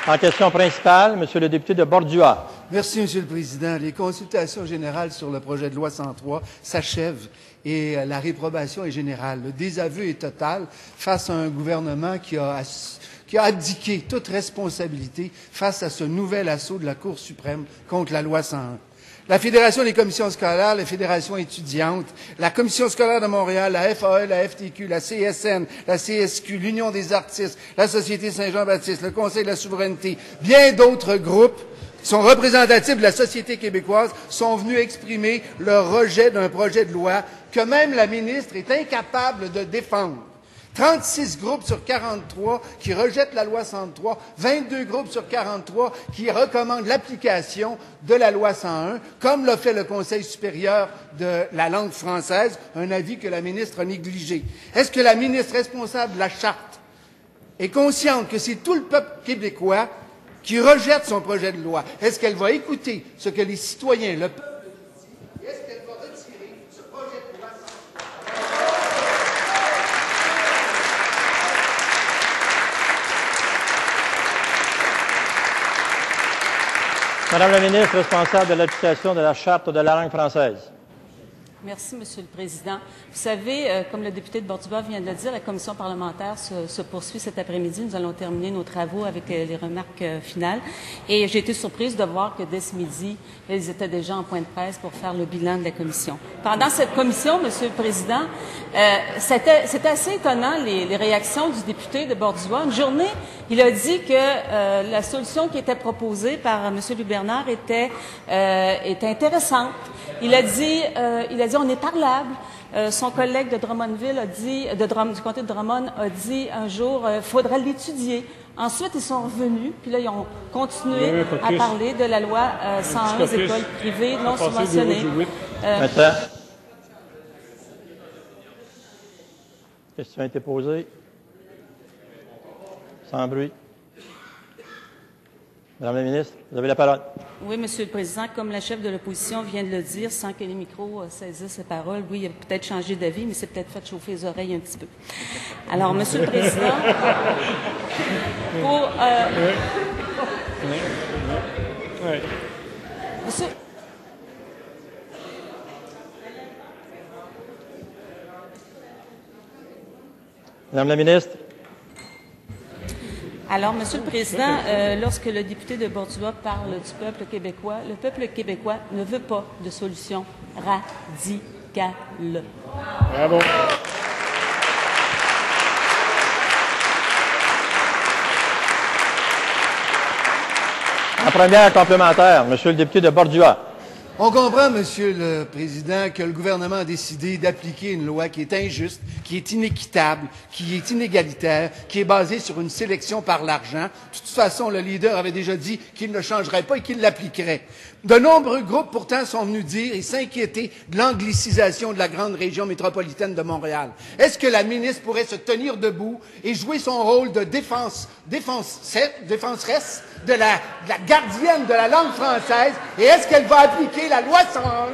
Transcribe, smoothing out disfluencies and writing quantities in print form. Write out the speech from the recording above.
En question principale, Monsieur le député de Bordua. Merci, Monsieur le Président. Les consultations générales sur le projet de loi 103 s'achèvent et la réprobation est générale. Le désaveu est total face à un gouvernement qui a abdiqué toute responsabilité face à ce nouvel assaut de la Cour suprême contre la loi 101. La Fédération des commissions scolaires, la Fédération étudiante, la Commission scolaire de Montréal, la FAE, la FTQ, la CSN, la CSQ, l'Union des artistes, la Société Saint-Jean-Baptiste, le Conseil de la souveraineté, bien d'autres groupes qui sont représentatifs de la société québécoise sont venus exprimer leur rejet d'un projet de loi que même la ministre est incapable de défendre. 36 groupes sur 43 qui rejettent la loi 103, 22 groupes sur 43 qui recommandent l'application de la loi 101, comme l'a fait le Conseil supérieur de la langue française, un avis que la ministre a négligé. Est-ce que la ministre responsable de la Charte est consciente que c'est tout le peuple québécois qui rejette son projet de loi? Est-ce qu'elle va écouter ce que les citoyens, le peuple, dit? Est-ce qu'elle va retirer ce projet de loi 103? Madame la ministre responsable de l'application de la Charte de la langue française. Merci, Monsieur le Président. Vous savez, comme le député de Bordua vient de le dire, la commission parlementaire se poursuit cet après-midi. Nous allons terminer nos travaux avec les remarques finales. Et j'ai été surprise de voir que dès ce midi, ils étaient déjà en point de presse pour faire le bilan de la commission. Pendant cette commission, Monsieur le Président, c'était assez étonnant les réactions du député de Bordua. Une journée, il a dit que la solution qui était proposée par M. Lubernard était intéressante. Il a dit on est parlable. Son collègue de Drummondville a dit, du comté de Drummond a dit un jour, faudrait l'étudier. Ensuite, ils sont revenus, puis là, ils ont continué à parler de la loi 101 des écoles privées non subventionnées. Question a été posée. Sans bruit. Madame la ministre, vous avez la parole. Oui, Monsieur le Président, comme la chef de l'opposition vient de le dire, sans que les micros saisissent la parole, oui, il a peut-être changé d'avis, mais c'est peut-être fait chauffer les oreilles un petit peu. Alors, Monsieur le Président, pour... Monsieur... Madame la ministre. Alors, Monsieur le Président, lorsque le député de Bordua parle du peuple québécois, le peuple québécois ne veut pas de solution radicale. Bravo. En première complémentaire, Monsieur le député de Bordua. On comprend, Monsieur le Président, que le gouvernement a décidé d'appliquer une loi qui est injuste, qui est inéquitable, qui est inégalitaire, qui est basée sur une sélection par l'argent. De toute façon, le leader avait déjà dit qu'il ne changerait pas et qu'il l'appliquerait. De nombreux groupes, pourtant, sont venus dire et s'inquiéter de l'anglicisation de la grande région métropolitaine de Montréal. Est-ce que la ministre pourrait se tenir debout et jouer son rôle de défenseresse de la gardienne de la langue française? Et est-ce qu'elle va appliquer la loi 101